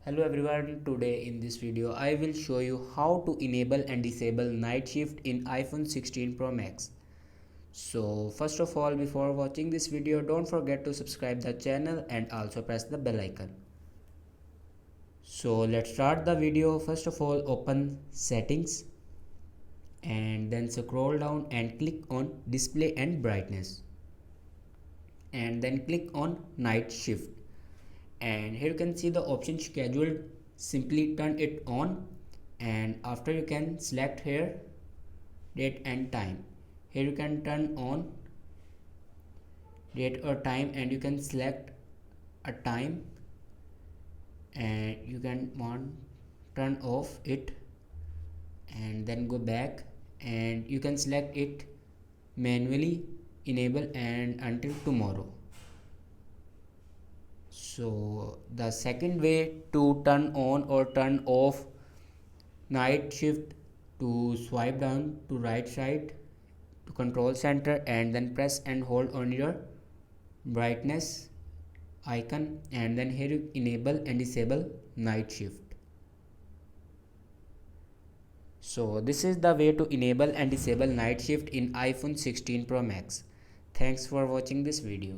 Hello everyone, today in this video I will show you how to enable and disable night shift in iPhone 16 Pro Max. So first of all, before watching this video, don't forget to subscribe the channel and also press the bell icon. So let's start the video. First of all, open settings and then scroll down and click on display and brightness and then click on night shift. And here you can see the option scheduled. Simply turn it on and after you can select here date and time. Here you can turn on date or time and you can select a time, and you can turn off it and then go back and you can select it manually enable and until tomorrow. So the second way to turn on or turn off night shift, to swipe down to right side to control center and then press and hold on your brightness icon, and then here you enable and disable night shift. So this is the way to enable and disable night shift in iPhone 16 Pro Max. Thanks for watching this video.